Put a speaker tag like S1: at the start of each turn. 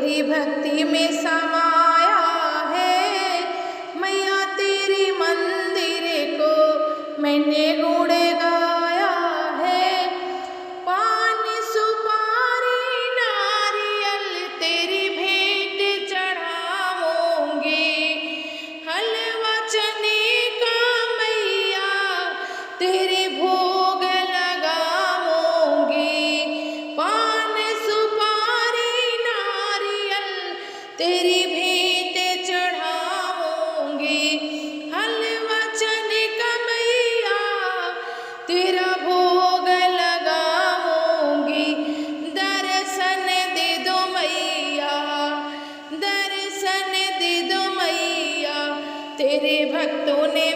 S1: तेरी भक्ति में समाया है। मैया तेरी मंदिर को मैंने गुण गाया है। पान सुपारी नारियल तेरी भेंट चढ़ाऊंगी। हलवा चने का मैया तेरे भोग लगाऊंगी। पान सुपारी नारियल तेरी भेंट चढ़ाऊंगी। हलवा चने का मैया तेरा भोग लगाऊंगी। दर्शन दे दो मैया, दर्शन दे दो मैया, तेरे भक्तों ने